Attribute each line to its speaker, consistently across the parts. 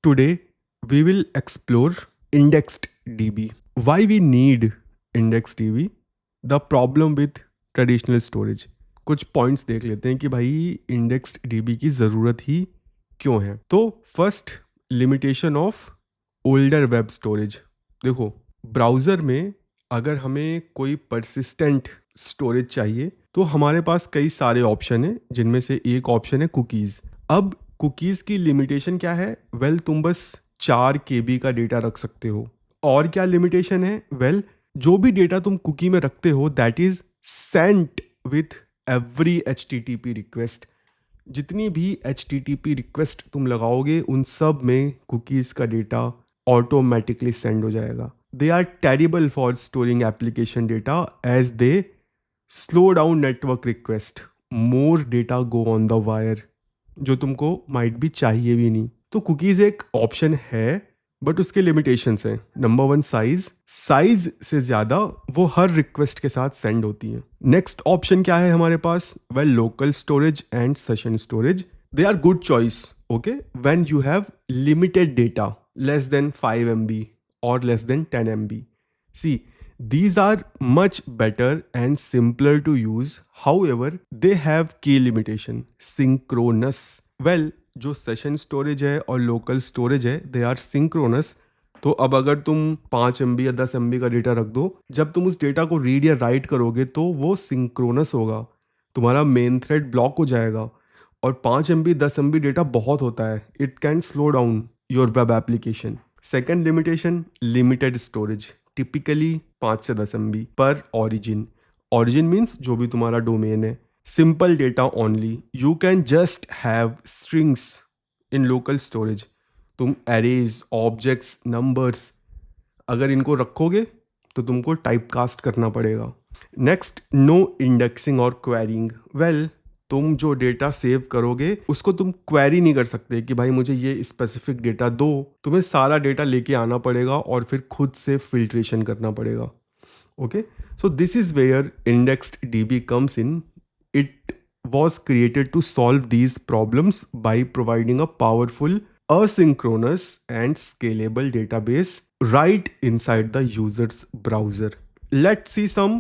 Speaker 1: Today, we will explore indexed DB. Why we need indexed DB? The problem with traditional storage. कुछ points देख लेते हैं कि भाई इंडेक्स्ड डीबी की ज़रूरत ही क्यों है। तो first, limitation of older web storage. देखो, ब्राउज़र में अगर हमें कोई परसिस्टेंट स्टोरेज चाहिए तो हमारे पास कई सारे ऑप्शन हैं, जिनमें से एक ऑप्शन है कुकीज़। अब कुकीज़ की लिमिटेशन क्या है? तुम बस 4 KB का डेटा रख सकते हो। और क्या लिमिटेशन है? जो भी डेटा तुम कुकी में रखते हो that is sent with every HTTP request. जितनी भी HTTP रिक्वेस्ट तुम लगाओगे उन सब में कुकीज़ का डेटा ऑटोमेटिकली सेंड हो जाएगा। They are terrible for storing application data as they slow down network request. More data go on the wire, जो तुमको माइट भी चाहिए भी नहीं। तो कुकीज़ एक ऑप्शन है, बट उसके लिमिटेशंस हैं। नंबर 1, साइज से ज़्यादा वो हर रिक्वेस्ट के साथ सेंड होती हैं। नेक्स्ट ऑप्शन क्या है हमारे पास? Local storage and session storage, they are good choice, okay, when you have limited data less than 5 MB or less than 10 MB. See, these are much better and simpler to use. However, they have key limitation. Synchronous. जो session storage है और local storage है they are synchronous. तो अब अगर तुम 5 MB या 10 MB का डेटा रख दो, जब तुम उस डेटा को रीड या राइट करोगे तो वो सिंक्रोनस होगा, तुम्हारा मेन थ्रेड ब्लॉक हो जाएगा। और 5 MB 10 MB डेटा बहुत होता है, it can slow down your web application. Second limitation, limited storage, typically 5 से 10 MB पर ऑरिजिन। ऑरिजिन मीन्स जो भी तुम्हारा डोमेन है। Simple data only, you can just have strings in local storage. तुम एरेज, ऑब्जेक्ट्स, नंबर्स अगर इनको रखोगे तो तुमको टाइपकास्ट करना पड़ेगा। नेक्स्ट, नो इंडेक्सिंग और क्वेरिंग। तुम जो डेटा सेव करोगे उसको तुम क्वेरी नहीं कर सकते कि भाई मुझे ये स्पेसिफिक डेटा दो। तुम्हें सारा डेटा लेके आना पड़ेगा और फिर खुद से फिल्ट्रेशन करना पड़ेगा। Okay, so this is where indexed DB comes in. It was created to solve these problems by providing a powerful, asynchronous and scalable database right inside the user's browser. Let's see some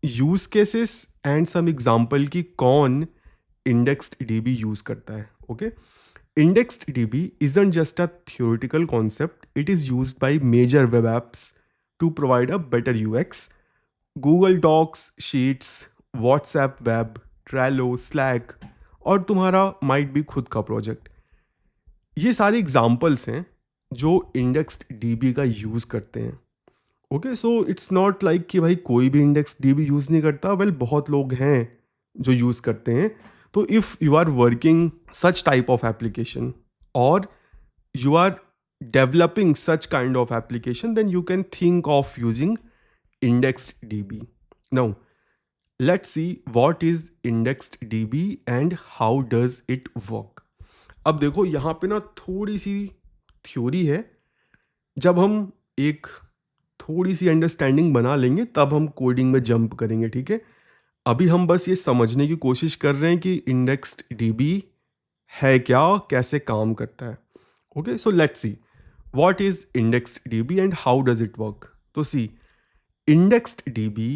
Speaker 1: use cases and some example कि कौन indexed DB use करता है. Okay, indexed DB isn't just a theoretical concept, it is used by major web apps to provide a better UX. Google Docs, sheets, WhatsApp web, Trello, Slack और तुम्हारा might भी खुद का project, ये सारे examples हैं जो इंडेक्स्ड डीबी का यूज़ करते हैं। Okay, so it's not like कि भाई कोई भी इंडेक्स्ड डीबी यूज़ नहीं करता। बहुत लोग हैं जो यूज़ करते हैं। तो if you are working such type of application और you are developing such kind of application, then you can think of using indexed DB. Now, let's see what is indexed DB and how does it work. अब देखो यहाँ पे ना थोड़ी सी theory है। जब हम एक थोड़ी सी अंडरस्टैंडिंग बना लेंगे तब हम कोडिंग में जंप करेंगे, ठीक है। अभी हम बस ये समझने की कोशिश कर रहे हैं कि इंडेक्स्ड डीबी है क्या, कैसे काम करता है। Okay, so let's see what is indexed DB and how does it work. So see, indexed DB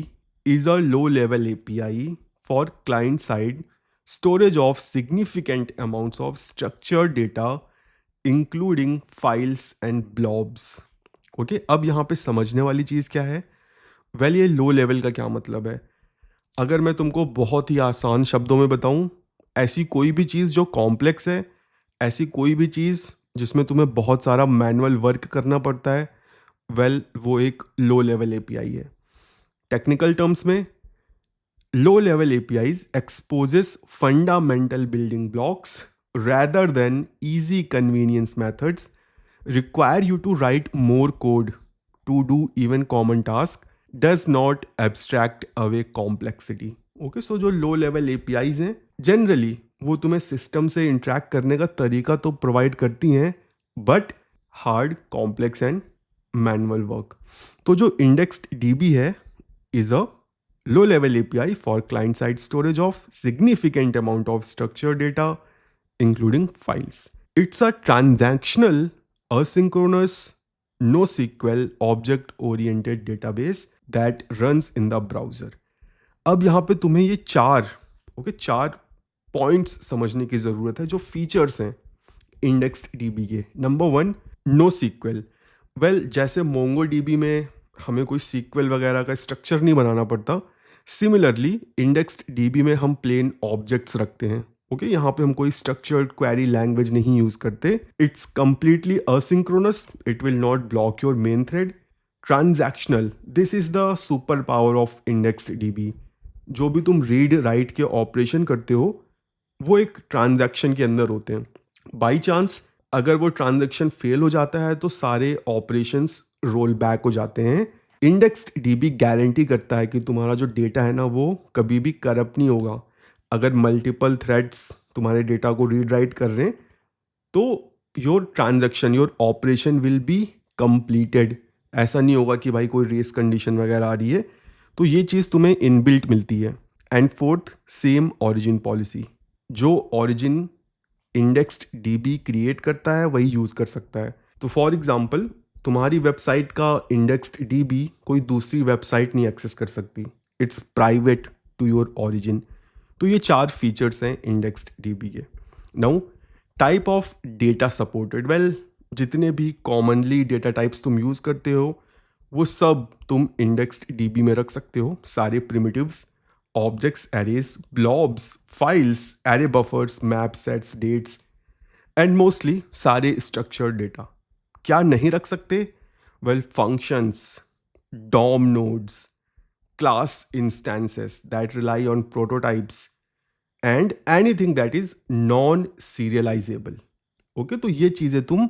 Speaker 1: is a low-level API for client-side storage of significant amounts of structured data, including files and blobs. Okay, अब यहाँ पे समझने वाली चीज़ क्या है? ये low level का क्या मतलब है? अगर मैं तुमको बहुत ही आसान शब्दों में बताऊँ, ऐसी कोई भी चीज़ जो कॉम्प्लेक्स है, ऐसी कोई भी चीज़ जिसमें तुम्हें बहुत सारा मैनुअल वर्क करना पड़ता है, वो एक लो लेवल एपीआई है। टेक्निकल टर्म्स में, लो level APIs exposes fundamental building blocks rather than easy convenience methods, require you to write more code to do even common task, does not abstract away complexity. Okay, so जो low level APIs हैं generally वो तुम्हें system से interact करने का तरीका तो provide करती हैं, but hard, complex and manual work. तो जो इंडेक्स्ड डीबी है is a low level API for client side storage of significant amount of structured data including files. It's a transactional asynchronous NoSQL object oriented database that runs in the browser. अब यहाँ पे तुम्हें ये चार points समझने की ज़रूरत है जो फीचर्स हैं इंडेक्स्ड डीबी के. Number 1, no SQL. वेल, जैसे मोंगो डीबी में हमें कोई सीक्वल वगैरह का स्ट्रक्चर नहीं बनाना पड़ता, सिमिलरली इंडेक्स्ड डीबी में हम प्लेन ऑब्जेक्ट्स रखते हैं. ओके, यहाँ पे हम कोई स्ट्रक्चर्ड क्वेरी लैंग्वेज नहीं यूज करते. It's completely asynchronous, it will not block your main thread. Transactional, this is the super power of indexed dB. जो भी तुम रीड राइट के ऑपरेशन करते हो वो एक ट्रांजैक्शन के अंदर होते हैं. बाई चांस अगर वो ट्रांजैक्शन फेल हो जाता है तो सारे ऑपरेशंस रोल बैक हो जाते हैं. इंडेक्स्ड डीबी गारंटी करता है कि तुम्हारा जो डेटा है ना वो कभी भी करप्ट नहीं होगा. अगर मल्टीपल थ्रेड्स तुम्हारे डेटा को रीड राइट कर रहे हैं तो your transaction, your operation will be completed. ऐसा नहीं होगा कि भाई कोई रेस कंडीशन वगैरह आ रही है. तो ये चीज़ तुम्हें इनबिल्ट मिलती है. And fourth, same origin policy. जो ऑरिजिन इंडेक्स्ड डीबी क्रिएट करता है वही यूज़ कर सकता है. तो फॉर एग्जांपल तुम्हारी वेबसाइट का इंडेक्स्ड डीबी कोई दूसरी वेबसाइट नहीं एक्सेस कर सकती. It's private to your origin. तो ये 4 फीचर्स हैं इंडेक्स्ड डीबी के. Now, type of data supported. Well, जितने भी कॉमनली डेटा टाइप्स तुम यूज़ करते हो वो सब तुम इंडेक्स्ड डीबी में रख सकते हो. सारे primitives, objects, arrays, blobs, files, array buffers, map sets, dates and mostly सारे स्ट्रक्चर्ड डेटा. क्या नहीं रख सकते? Well, functions, DOM nodes, class instances that rely on prototypes and anything that is non serialisable. Okay, तो ये चीज़ें तुम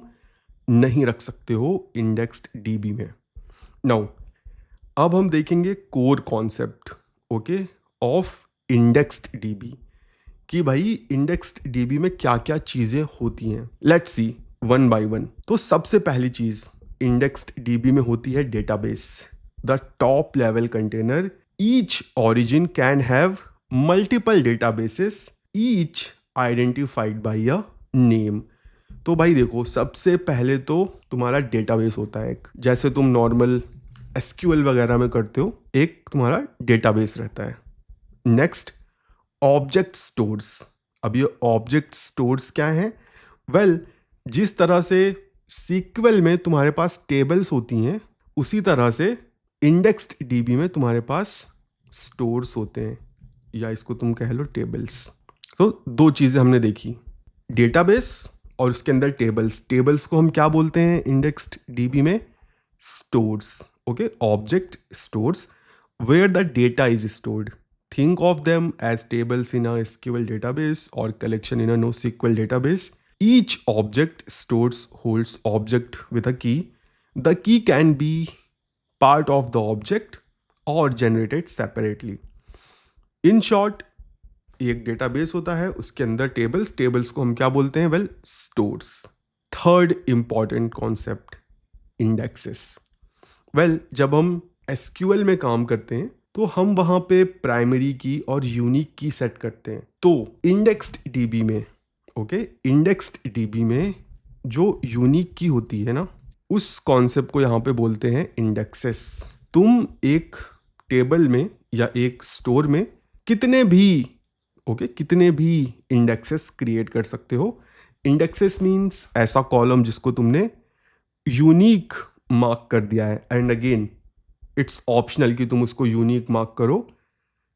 Speaker 1: नहीं रख सकते हो इंडेक्स्ड डीबी में. नाउ, अब हम देखेंगे core concept okay of indexed dB कि भाई इंडेक्स्ड डीबी में क्या क्या चीज़ें होती हैं. Let's see one by one. तो सबसे पहली चीज़ इंडेक्स्ड डीबी में होती है database, the top level container. Each origin can have multiple databases, each identified by a name. तो भाई देखो, सबसे पहले तो तुम्हारा डेटाबेस होता है एक, जैसे तुम नॉर्मल एसक्यूएल वगैरह में करते हो, एक तुम्हारा डेटाबेस रहता है. Next, object stores. अब ये ऑब्जेक्ट स्टोर्स क्या हैं? वेल, जिस तरह से सीक्वल में तुम्हारे पास टेबल्स होती हैं उसी तरह से इंडेक्स्ड डीबी में तुम्हारे पास स्टोर्स होते हैं, या इसको तुम कह लो टेबल्स. तो 2 चीज़ें हमने देखी, डेटाबेस और उसके अंदर टेबल्स. टेबल्स को हम क्या बोलते हैं इंडेक्स्ड डीबी में? Stores. Okay, object stores where the data is stored. Think of them as tables in a SQL database or collection in a NoSQL database. Each object stores holds object with a key. The key can be part of the object or generated separately. In short, एक database होता है, उसके अंदर tables को हम क्या बोलते हैं? Well, stores. Third important concept, indexes. Well, जब हम एसक्यूएल में काम करते हैं तो हम वहाँ पे प्राइमरी की और यूनिक की सेट करते हैं. तो इंडेक्स्ड डीबी में इंडेक्स्ड डीबी में जो यूनिक की होती है ना, उस कॉन्सेप्ट को यहाँ पे बोलते हैं इंडेक्सेस. तुम एक टेबल में या एक स्टोर में कितने भी इंडेक्सेस क्रिएट कर सकते हो. इंडेक्सेस मीन्स ऐसा कॉलम जिसको तुमने यूनिक मार्क कर दिया है. एंड अगेन, इट्स ऑप्शनल कि तुम उसको यूनिक मार्क करो.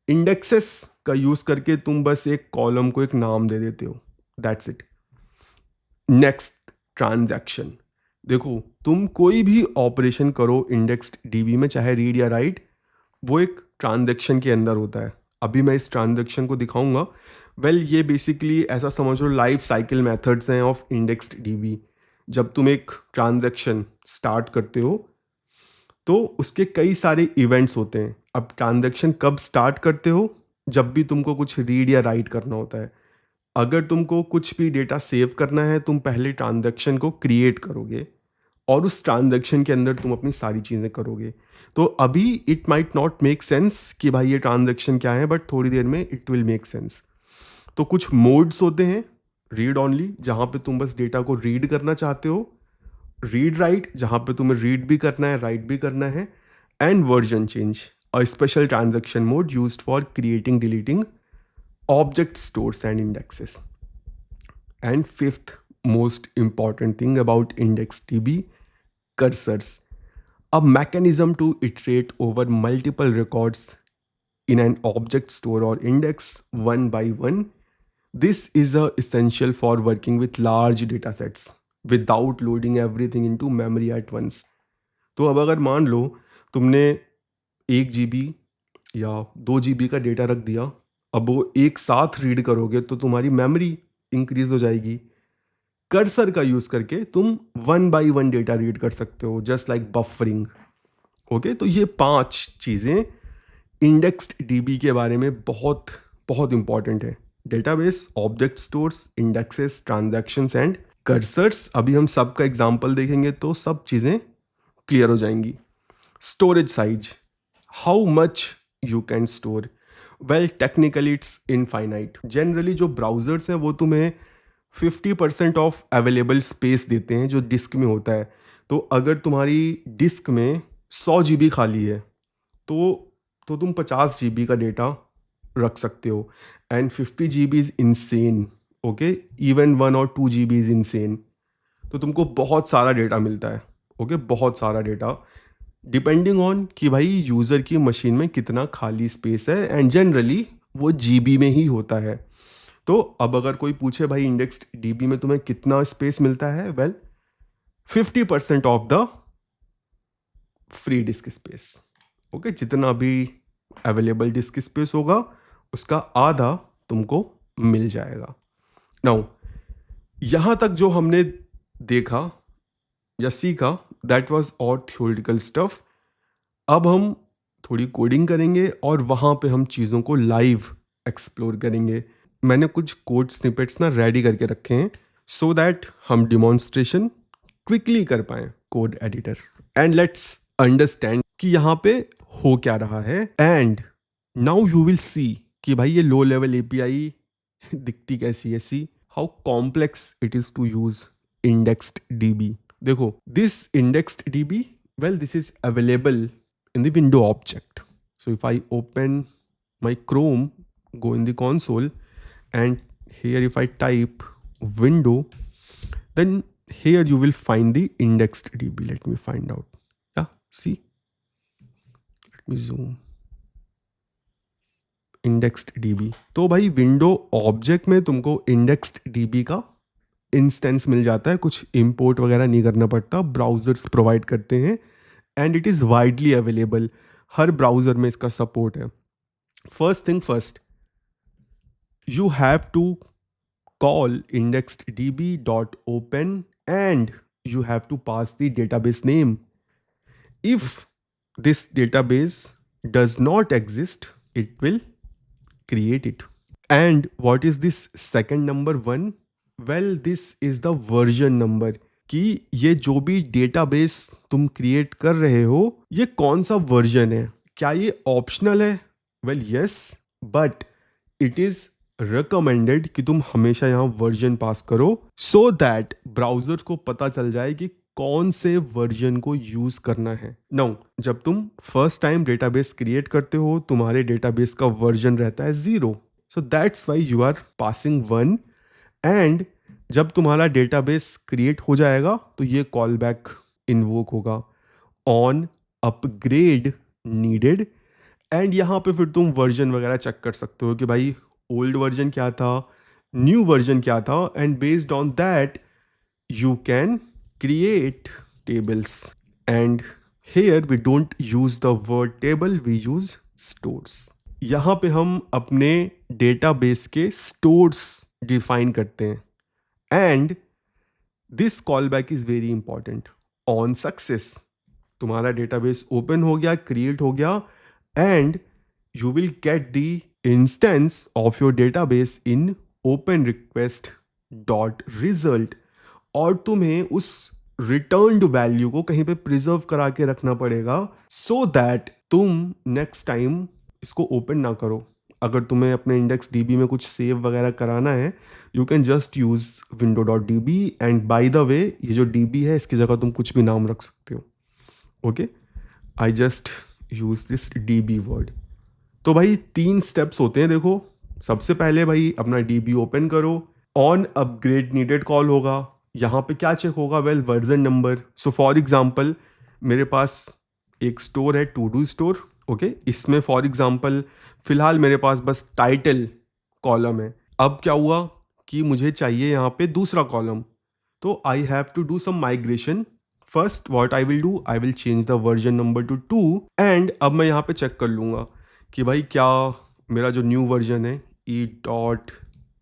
Speaker 1: इंडेक्सेस का यूज़ करके तुम बस एक कॉलम को एक नाम दे देते हो, दैट्स इट. Next, transaction. देखो, तुम कोई भी ऑपरेशन करो इंडेक्स्ड डीबी में, चाहे रीड या राइट, वो एक ट्रांजैक्शन के अंदर होता है. अभी मैं इस ट्रांजैक्शन को दिखाऊंगा. वेल, ये बेसिकली ऐसा समझ लो लाइफ साइकिल मेथड्स हैं ऑफ इंडेक्स्ड डीबी. जब तुम एक ट्रांजैक्शन स्टार्ट करते हो तो उसके कई सारे इवेंट्स होते हैं. अब ट्रांजैक्शन कब स्टार्ट करते हो? जब भी तुमको कुछ रीड या राइट करना होता है. अगर तुमको कुछ भी डेटा सेव करना है, तुम पहले ट्रांजैक्शन को क्रिएट करोगे और उस ट्रांजैक्शन के अंदर तुम अपनी सारी चीज़ें करोगे. तो अभी it might not make sense कि भाई ये ट्रांजैक्शन क्या है, बट थोड़ी देर में इट विल मेक सेंस. तो कुछ मोड्स होते हैं, रीड ऑनली, जहाँ पे तुम बस डेटा को रीड करना चाहते हो, रीड राइट जहाँ पे तुम्हें रीड भी करना है राइट भी करना है, and version change, a special transaction mode used for creating deleting object stores and indexes. And fifth most important thing about IndexedDB, cursors, a mechanism to iterate over multiple records in an object store or index one by one. This is essential for working with large data sets without loading everything into memory at once. तो अब अगर मान लो तुमने 1 GB या 2 GB का data रख दिया, अब वो एक साथ रीड करोगे तो तुम्हारी मेमोरी इंक्रीज हो जाएगी. कर्सर का यूज करके तुम 1 by 1 डेटा रीड कर सकते हो, जस्ट लाइक बफरिंग. ओके, तो ये 5 चीज़ें इंडेक्स्ड डीबी के बारे में बहुत बहुत इंपॉर्टेंट है. Database, object stores, indexes, transactions and cursors. अभी हम सबका एग्जांपल देखेंगे तो सब चीज़ें क्लियर हो जाएंगी. Storage size, how much you can store. Well technically it's infinite. Generally जो ब्राउजर्स हैं वो तुम्हें 50% ऑफ अवेलेबल स्पेस देते हैं जो डिस्क में होता है. तो अगर तुम्हारी डिस्क में 100 GB खाली है तो तुम 50 GB का डेटा रख सकते हो. And 50 GB is insane. Okay, even 1 और 2 GB इज़ इनसेन. तो तुमको बहुत सारा डेटा मिलता है. ओके, बहुत सारा डेटा डिपेंडिंग ऑन कि भाई यूज़र की मशीन में कितना खाली स्पेस है, एंड जनरली वो GB में ही होता है. तो अब अगर कोई पूछे भाई इंडेक्स्ड डीबी में तुम्हें कितना स्पेस मिलता है, well 50% of the free disc space. Okay, जितना भी अवेलेबल डिस्क स्पेस होगा उसका आधा तुमको मिल जाएगा. नाउ यहां तक जो हमने देखा या सीखा that was all theoretical stuff. अब हम थोड़ी कोडिंग करेंगे और वहां पे हम चीज़ों को लाइव एक्सप्लोर करेंगे. मैंने कुछ कोड स्निपेट्स ना रेडी करके रखे हैं सो दैट हम डिमॉन्स्ट्रेशन क्विकली कर पाएँ code editor. And let's understand कि यहाँ पे हो क्या रहा है. And now you will see कि भाई ये लो लेवल एपीआई दिखती कैसी है. See how complex it is to use indexed DB. देखो, this indexed DB, well this is available in the window object. So if I open my Chrome, go in the console, and here if I type window, then here you will find the indexed DB. Let me find out. Yeah, see, let me zoom. indexed DB. तो भाई window object में तुमको indexed DB का instance मिल जाता है. कुछ import वगैरह नहीं करना पड़ता, ब्राउजर्स प्रोवाइड करते हैं and it is widely available. हर ब्राउज़र में इसका सपोर्ट है. First thing first, you have to call indexeddb.open and you have to pass the database name. If this database does not exist, it will create it. And what is this second number 1? Well, this is the version number. कि ये जो भी database तुम create कर रहे हो ये कौन सा वर्जन है. क्या ये ऑप्शनल है? Well yes, but it is recommended कि तुम हमेशा यहाँ वर्जन पास करो सो दैट ब्राउजर्स को पता चल जाए कि कौन से वर्जन को यूज़ करना है. नाउ जब तुम फर्स्ट टाइम डेटाबेस क्रिएट करते हो तुम्हारे डेटाबेस का वर्जन रहता है 0. So that's why you are passing 1. And जब तुम्हारा डेटाबेस क्रिएट हो जाएगा तो ये कॉल बैक इन्वोक होगा ऑन अपग्रेड नीडेड. एंड यहाँ पे फिर तुम वर्जन वगैरह चेक कर सकते हो कि भाई ओल्ड वर्जन क्या था, न्यू वर्जन क्या था, and based on that you can create tables. And here we don't use the word table, we use stores. यहाँ पे हम अपने डेटाबेस के स्टोर्स डिफाइन करते हैं. And this call back is very important. On success तुम्हारा database open हो गया, क्रिएट हो गया, and you will get the instance of your database in open request dot result. और तुम्हें उस रिटर्न्ड वैल्यू को कहीं पे प्रिजर्व करा के रखना पड़ेगा सो दैट तुम नेक्स्ट टाइम इसको ओपन ना करो. अगर तुम्हें अपने इंडेक्स डीबी में कुछ सेव वगैरह कराना है, you can just use window.db and by the way ये जो डीबी है इसकी जगह तुम कुछ भी नाम रख सकते हो. Okay, I just use this dB word. तो भाई 3 स्टेप्स होते हैं. देखो, सबसे पहले भाई अपना डीबी ओपन करो, ऑन अपग्रेड नीडेड कॉल होगा. यहाँ पे क्या चेक होगा? Well, version number. So for example मेरे पास एक स्टोर है, टू डू स्टोर. ओके, इसमें फॉर एग्जांपल फिलहाल मेरे पास बस टाइटल कॉलम है. अब क्या हुआ कि मुझे चाहिए यहाँ पे दूसरा कॉलम, तो I have to do some migration. First what I will do, I will change the version number to 2 and अब मैं यहाँ पे चेक कर लूँगा कि भाई क्या मेरा जो न्यू वर्जन है ई डॉट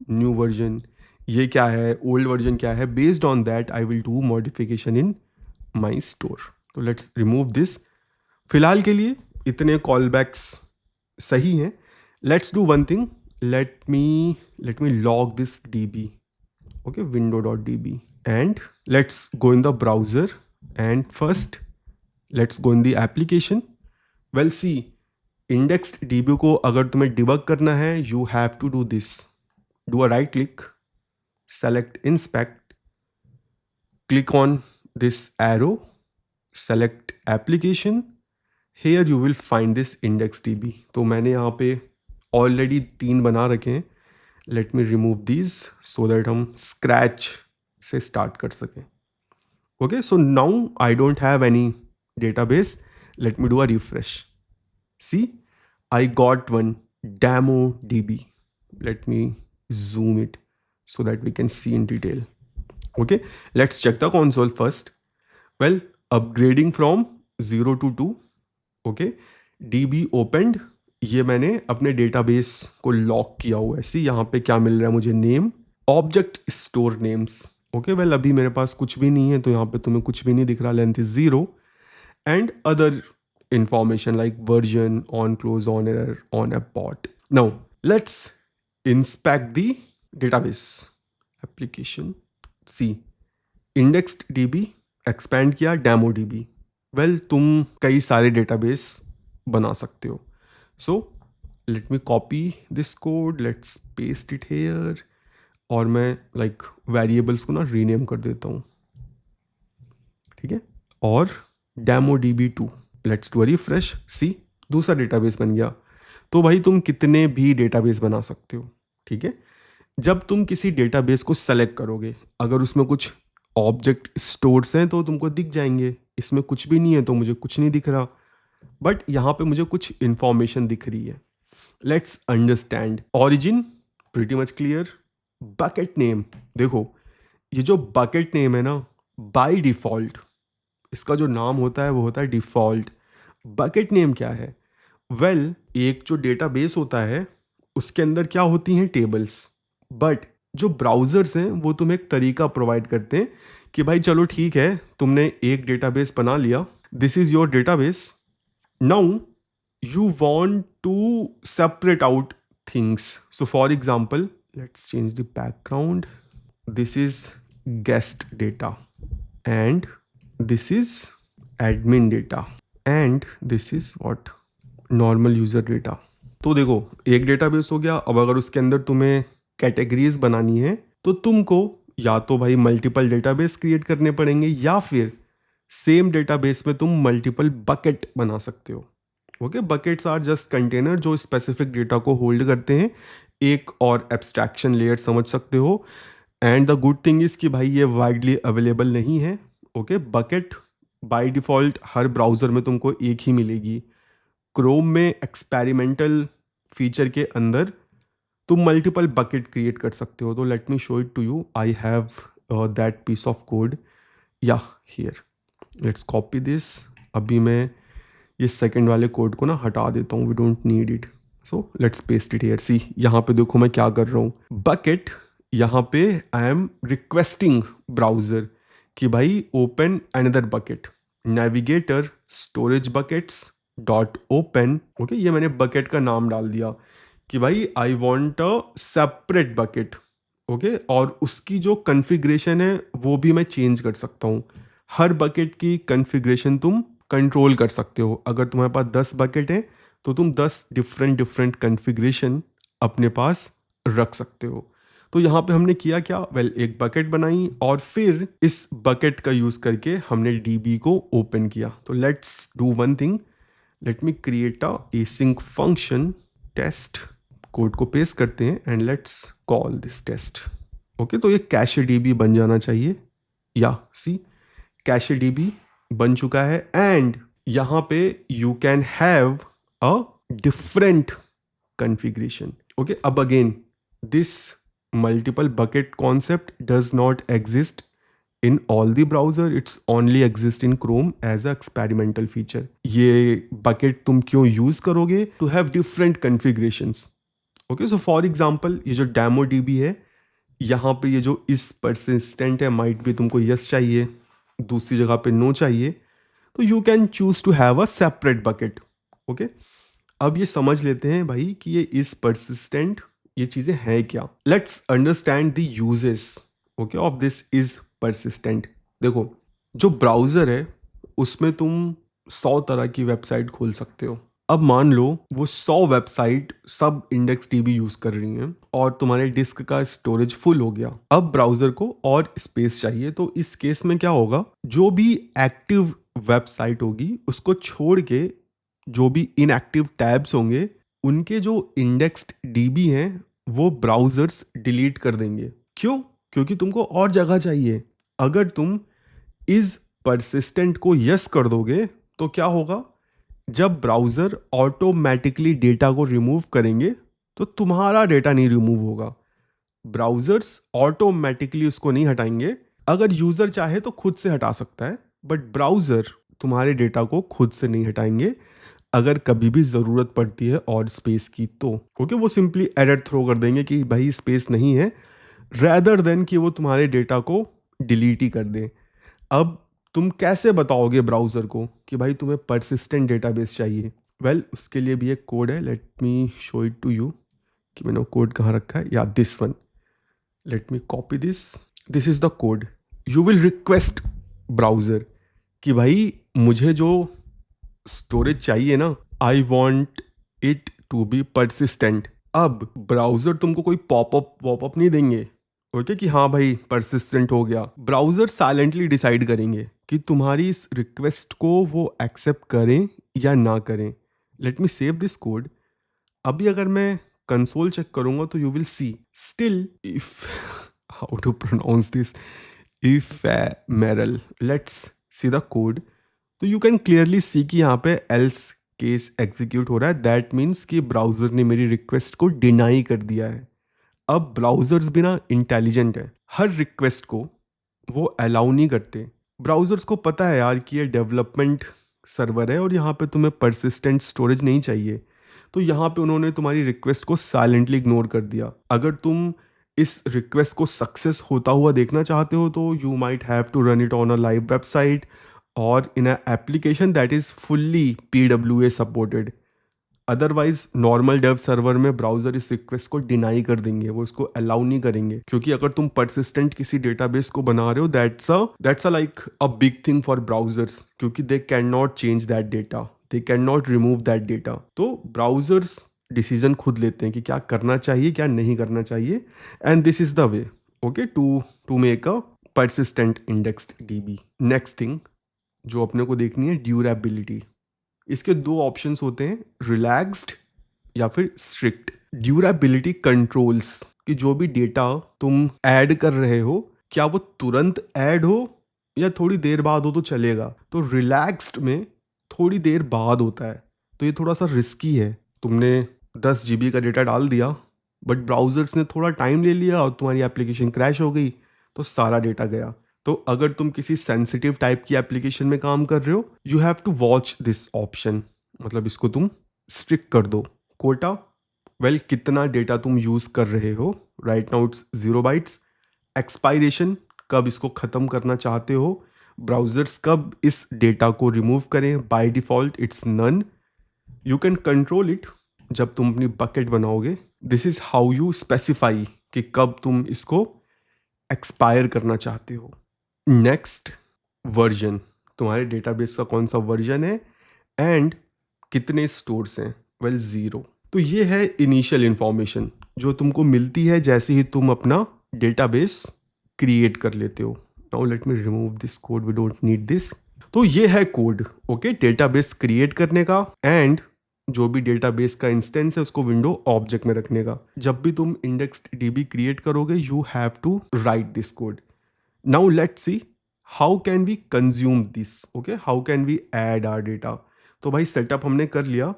Speaker 1: न्यू वर्जन ये क्या है, ओल्ड वर्जन क्या है. Based on that I will do modification in my store. तो लेट्स रिमूव दिस. फिलहाल के लिए इतने कॉल बैक्स सही हैं. Let's do one thing, let me log this db. Okay, window.db, and let's go in the browser, and first let's go in the application. Well, see, indexed db को अगर तुम्हें debug करना है, you have to do this. Do a right click, select inspect, click on this arrow, select application. Here you will find this indexed db. तो मैंने यहाँ पे already 3 बना रखे हैं. Let me remove these so that हम scratch से start कर सकें. Okay, so now I don't have any database. Let me do a refresh. See, I got one demo DB. Let me zoom it so that we can see in detail. Okay, let's check the console first. Well, upgrading from 0 to 2. Okay, db opened. ये मैंने अपने database को lock किया हुआ है. सी, यहाँ पे क्या मिल रहा है मुझे? Name, object store names. Okay, well अभी मेरे पास कुछ भी नहीं है तो यहाँ पे तुम्हें कुछ भी नहीं दिख रहा. Length is 0 and other information like version, on close, on error, on abort. Now let's inspect the database application. See, indexed DB expand किया, डेमो डीबी. वेल, तुम कई सारे डेटाबेस बना सकते हो. So let me copy this code, let's paste it here. और मैं like variables को ना rename कर देता हूँ. ठीक है, और demo db2. let's do a refresh. See, दूसरा डेटाबेस बन गया. तो भाई तुम कितने भी डेटाबेस बना सकते हो. ठीक है, जब तुम किसी डेटाबेस को सेलेक्ट करोगे, अगर उसमें कुछ ऑब्जेक्ट स्टोर्स हैं तो तुमको दिख जाएंगे. इसमें कुछ भी नहीं है तो मुझे कुछ नहीं दिख रहा, बट यहाँ पे मुझे कुछ इंफॉर्मेशन दिख रही है. Let's understand. Origin pretty much clear. Bucket name, देखो ये जो बकेट नेम है ना, बाय डिफॉल्ट इसका जो नाम होता है वो होता है डिफॉल्ट. बकेट नेम क्या है? वेल, एक जो डेटाबेस होता है उसके अंदर क्या होती हैं? टेबल्स. बट जो ब्राउजर्स हैं वो तुम्हें एक तरीका प्रोवाइड करते हैं कि भाई चलो ठीक है, तुमने एक डेटाबेस बना लिया, this is your database. Now you want to separate out things. So for example, let's change the background. This is guest data and this is admin data and this is what? Normal user data. तो देखो, एक database हो गया. अब अगर उसके अंदर तुम्हें कैटेगरीज बनानी है तो तुमको या तो भाई मल्टीपल डेटाबेस क्रिएट करने पड़ेंगे या फिर सेम डेटाबेस में तुम मल्टीपल बकेट बना सकते हो. Okay, buckets are just container जो स्पेसिफिक डेटा को होल्ड करते हैं. एक और एब्स्ट्रैक्शन लेयर समझ सकते हो. And the good thing is कि भाई ये वाइडली अवेलेबल नहीं है. ओके, बकेट बाय डिफ़ॉल्ट हर ब्राउज़र में तुमको एक ही मिलेगी. क्रोम में एक्सपेरिमेंटल फीचर के अंदर तुम मल्टीपल बकेट क्रिएट कर सकते हो. तो let me show it to you. I have that piece of code या हियर. Let's copy this. अभी मैं ये सेकंड वाले कोड को ना हटा देता हूँ, we don't need it. So let's paste it here. See, यहाँ पे देखो मैं क्या कर रहा हूँ. बकेट, यहाँ पे आई एम रिक्वेस्टिंग ब्राउज़र कि भाई open another bucket. Navigator storage buckets dot open. Okay, ये मैंने बकेट का नाम डाल दिया कि भाई I want a separate bucket. Okay, और उसकी जो कन्फिग्रेशन है वो भी मैं चेंज कर सकता हूँ. हर बकेट की कन्फिग्रेशन तुम कंट्रोल कर सकते हो. अगर तुम्हारे पास 10 बकेट है तो तुम 10 डिफरेंट डिफरेंट कॉन्फ़िगरेशन अपने पास रख सकते हो। तो यहाँ पे हमने किया क्या, वेल एक बकेट बनाई और फिर इस बकेट का यूज़ करके हमने डीबी को ओपन किया। तो let's do one thing, let me create a async function test, code को पेस्ट करते हैं and let's call this test. Okay, तो ये कैशे डीबी बन जाना चाहिए, या सी कैशे डीबी बन चुका है। एंड यहाँ पे you can have a different configuration. Okay, अब again, this multiple bucket concept does not exist in all the browser, it's only exist in Chrome as a experimental feature. ये bucket तुम क्यों use करोगे? To have different configurations. Okay, so for example, ये जो demo db है, यहाँ पे ये जो is persistent है, might be तुमको yes चाहिए, दूसरी जगह पे no चाहिए, तो you can choose to have a separate bucket. Okay, अब ये समझ लेते हैं भाई कि ये इज परसिस्टेंट, ये चीज़ें हैं क्या। Let's understand the uses okay of this is persistent. देखो, जो ब्राउज़र है उसमें तुम 100 तरह की वेबसाइट खोल सकते हो। अब मान लो वो 100 वेबसाइट सब इंडेक्स डीबी यूज़ कर रही हैं और तुम्हारे डिस्क का स्टोरेज फुल हो गया। अब ब्राउज़र को और स्पेस चाहिए, तो इस केस में क्या होगा, जो भी एक्टिव वेबसाइट होगी उसको छोड़ के जो भी इनएक्टिव टैब्स होंगे उनके जो इंडेक्स्ड डीबी हैं वो ब्राउजर्स डिलीट कर देंगे। क्यों? क्योंकि तुमको और जगह चाहिए। अगर तुम इस परसिस्टेंट को यस कर दोगे तो क्या होगा, जब ब्राउज़र ऑटोमेटिकली डेटा को रिमूव करेंगे तो तुम्हारा डेटा नहीं रिमूव होगा, ब्राउज़र्स ऑटोमेटिकली उसको नहीं हटाएंगे। अगर यूज़र चाहे तो खुद से हटा सकता है, बट ब्राउज़र तुम्हारे डेटा को खुद से नहीं हटाएंगे अगर कभी भी ज़रूरत पड़ती है और स्पेस की तो। क्योंकि वो सिंपली एरर थ्रो कर देंगे कि भाई स्पेस नहीं है, रैदर देन कि वो तुम्हारे डेटा को डिलीट ही कर दें। अब तुम कैसे बताओगे ब्राउज़र को कि भाई तुम्हें परसिस्टेंट डेटाबेस चाहिए? वेल, उसके लिए भी एक कोड है, let me show it to you कि मैंने वो कोड कहाँ रखा है। या this one, let me copy this is the code. You will request browser कि भाई मुझे जो स्टोरेज चाहिए ना, I want it to be persistent. अब ब्राउज़र तुमको कोई पॉपअप नहीं देंगे ओके कि हाँ भाई परसिस्टेंट हो गया। ब्राउज़र साइलेंटली डिसाइड करेंगे कि तुम्हारी इस रिक्वेस्ट को वो एक्सेप्ट करें या ना करें। Let me save this code. अभी अगर मैं कंसोल चेक करूंगा तो you will see still if how to pronounce this, if मेरल। Let's see the code. तो यू कैन क्लियरली सी कि यहाँ पे एल्स केस एग्जीक्यूट हो रहा है। दैट मीन्स कि ब्राउज़र ने मेरी रिक्वेस्ट को डिनाई कर दिया है। अब ब्राउज़र्स भी ना इंटेलिजेंट है, हर रिक्वेस्ट को वो अलाउ नहीं करते। ब्राउज़र्स को पता है यार कि ये डेवलपमेंट सर्वर है और यहाँ पे तुम्हें परसिस्टेंट स्टोरेज नहीं चाहिए, तो यहाँ पे उन्होंने तुम्हारी रिक्वेस्ट को साइलेंटली इग्नोर कर दिया। अगर तुम इस रिक्वेस्ट को सक्सेस होता हुआ देखना चाहते हो तो you might have to run it on a live website और in a application that is fully PWA सपोर्टेड। अदरवाइज नॉर्मल डेव सर्वर में ब्राउज़र इस रिक्वेस्ट को डिनाई कर देंगे, वो इसको अलाउ नहीं करेंगे। क्योंकि अगर तुम परसिस्टेंट किसी डेटाबेस को बना रहे हो, that's a like a big thing for browsers, क्योंकि they can not change that data, they can not remove that data. तो ब्राउज़र्स डिसीजन खुद लेते हैं कि क्या करना चाहिए क्या नहीं करना चाहिए, and this is the way okay to make a persistent indexed DB. Next thing जो अपने को देखनी है, ड्यूरेबिलिटी। इसके दो ऑप्शंस होते हैं, रिलैक्स्ड या फिर स्ट्रिक्ट। ड्यूरेबिलिटी कंट्रोल्स कि जो भी डेटा तुम ऐड कर रहे हो क्या वो तुरंत ऐड हो या थोड़ी देर बाद हो तो चलेगा। तो रिलैक्स्ड में थोड़ी देर बाद होता है, तो ये थोड़ा सा रिस्की है। तुमने 10 GB का डेटा डाल दिया बट ब्राउज़र्स ने थोड़ा टाइम ले लिया और तुम्हारी एप्लीकेशन क्रैश हो गई तो सारा डेटा गया। तो अगर तुम किसी सेंसिटिव टाइप की एप्लीकेशन में काम कर रहे हो, you have to watch this option, मतलब इसको तुम स्ट्रिक्ट कर दो। कोटा, वेल कितना डेटा तुम यूज़ कर रहे हो, right now it's 0 bytes. Expiration, कब इसको ख़त्म करना चाहते हो, ब्राउज़र्स कब इस डेटा को रिमूव करें, by default it's none. You can control it जब तुम अपनी बकेट बनाओगे। This is how you specify कि कब तुम इसको एक्सपायर करना चाहते हो। नेक्स्ट, वर्जन, तुम्हारे डेटाबेस का कौन सा वर्जन है एंड कितने स्टोर्स हैं। वेल 0। तो ये है इनिशियल इंफॉर्मेशन जो तुमको मिलती है जैसे ही तुम अपना डेटाबेस क्रिएट कर लेते हो। Now let me remove this code, we don't need this. तो ये है कोड, ओके, डेटाबेस क्रिएट करने का एंड जो भी डेटाबेस का इंस्टेंस है उसको विंडो ऑब्जेक्ट में रखने का। जब भी तुम इंडेक्स डीबी क्रिएट करोगे you have to write this code. Now let's see how can we consume this, okay, how can we add our data. तो भाई सेटअप हमने कर लिया।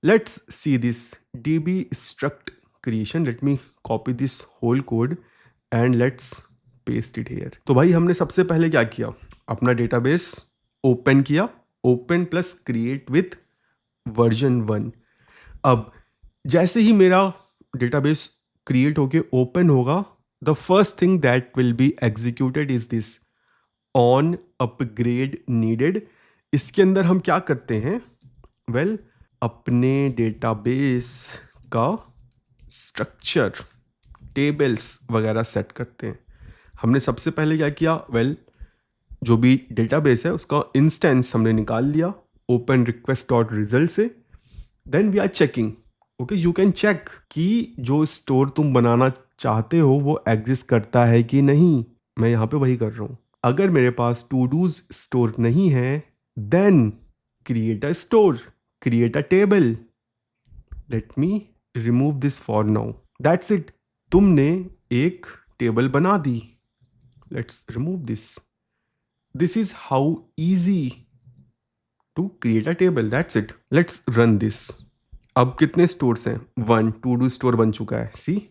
Speaker 1: Let's see this db struct creation. Let me copy this whole code and let's paste it here. तो भाई हमने सबसे पहले क्या किया, अपना डेटाबेस ओपन किया, open plus create with version 1। अब जैसे ही मेरा डेटाबेस क्रिएट होके ओपन होगा, the first thing that will be executed is this on upgrade needed. इसके अंदर हम क्या करते हैं, वेल अपने डेटाबेस का स्ट्रक्चर, टेबल्स वगैरह सेट करते हैं। हमने सबसे पहले क्या किया, वेल जो भी डेटाबेस है उसका इंस्टेंस हमने निकाल लिया ओपन रिक्वेस्ट डॉट रिजल्ट से। Then we are checking, okay, you can check कि जो स्टोर तुम बनाना चाहते हो वो एग्जिस्ट करता है कि नहीं। मैं यहाँ पे वही कर रहा हूँ। अगर मेरे पास टू डूज स्टोर नहीं है then create a store, create a table. Let me remove this for now, that's it. तुमने एक टेबल बना दी। Let's remove this. This is how easy to create a table, that's it. Let's run this. अब कितने stores हैं, 1 to do store बन चुका है। सी,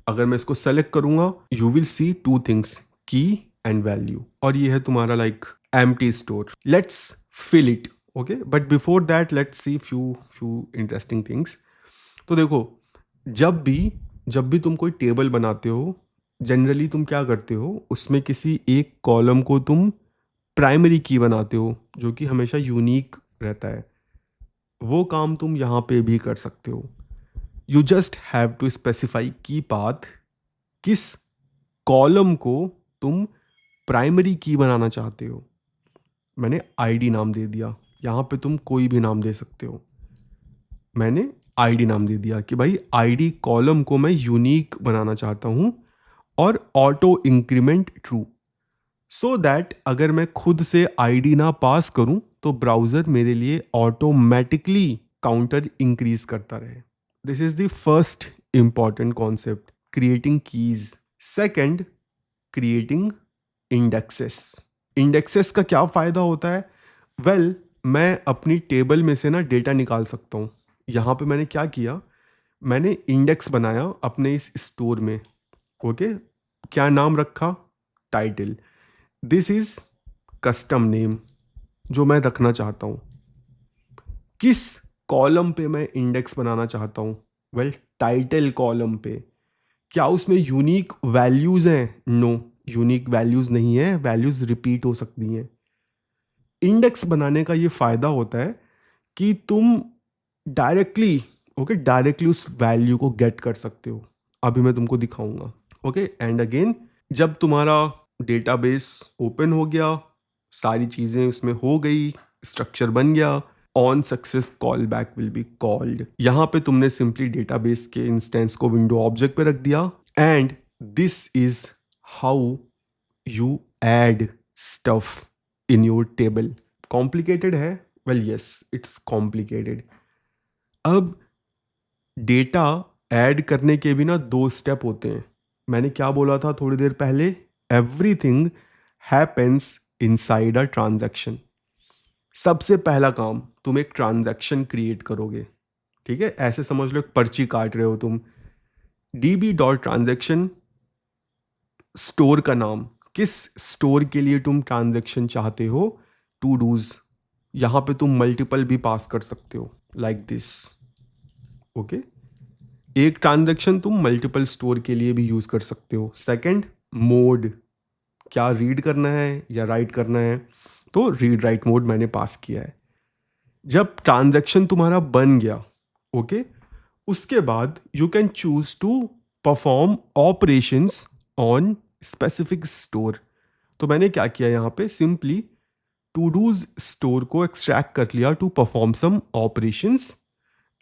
Speaker 1: अगर मैं इसको सेलेक्ट करूंगा you will see 2 things, key and value, और ये है तुम्हारा like empty store. Let's fill it, okay, but before that let's see few interesting things. तो देखो, जब भी तुम कोई टेबल बनाते हो जनरली तुम क्या करते हो, उसमें किसी एक कॉलम को तुम प्राइमरी की बनाते हो जो कि हमेशा यूनिक रहता है। वो काम तुम यहाँ पे भी कर सकते हो। You just have to specify key path, किस कॉलम को तुम प्राइमरी की बनाना चाहते हो। मैंने आईडी नाम दे दिया, यहाँ पे तुम कोई भी नाम दे सकते हो। मैंने आईडी नाम दे दिया कि भाई आईडी कॉलम को मैं यूनिक बनाना चाहता हूँ और auto increment true, so that अगर मैं खुद से आईडी ना पास करूं तो ब्राउज़र मेरे लिए ऑटोमेटिकली काउंटर इंक्रीज करता रहे। This is the first important concept, creating keys. Second, creating indexes. Indexes का क्या फ़ायदा होता है, वेल मैं अपनी टेबल में से ना डेटा निकाल सकता हूँ। यहाँ पे मैंने क्या किया, मैंने इंडेक्स बनाया अपने इस स्टोर में, ओके, क्या नाम रखा, title. This is custom name जो मैं रखना चाहता हूँ। किस कॉलम पे मैं इंडेक्स बनाना चाहता हूँ, वेल टाइटल कॉलम पे। क्या उसमें यूनिक वैल्यूज़ हैं, नो, यूनिक वैल्यूज़ नहीं है, वैल्यूज़ रिपीट हो सकती हैं। इंडेक्स बनाने का ये फ़ायदा होता है कि तुम डायरेक्टली, ओके, डायरेक्टली उस वैल्यू को गेट कर सकते हो। अभी मैं तुमको दिखाऊंगा, ओके। एंड अगेन, जब तुम्हारा डेटाबेस ओपन हो गया, सारी चीज़ें उसमें हो गई, स्ट्रक्चर बन गया, on success call back will be called. यहाँ पे तुमने सिंपली डेटाबेस के इंस्टेंस को विंडो ऑब्जेक्ट पे रख दिया and this is how you add stuff in your table. Complicated है, वेल यस इट्स कॉम्प्लिकेटेड। अब डेटा ऐड करने के भी ना 2 स्टेप होते हैं। मैंने क्या बोला था थोड़ी देर पहले, everything happens inside a transaction. सबसे पहला काम, तुम एक ट्रांजैक्शन क्रिएट करोगे, ठीक है, ऐसे समझ लो एक पर्ची काट रहे हो तुम। db.transaction, स्टोर का नाम, किस स्टोर के लिए तुम ट्रांजैक्शन चाहते हो, टू डूज। यहाँ पे तुम मल्टीपल भी पास कर सकते हो लाइक दिस, ओके। एक ट्रांजैक्शन तुम मल्टीपल स्टोर के लिए भी यूज कर सकते हो। सेकंड, मोड, क्या रीड करना है या राइट करना है, तो रीड राइट मोड मैंने पास किया है। जब ट्रांजैक्शन तुम्हारा बन गया, ओके, उसके बाद you can choose to perform operations on specific store. तो मैंने क्या किया, यहाँ पे सिंपली टू डूज स्टोर को एक्सट्रैक्ट कर लिया to perform some operations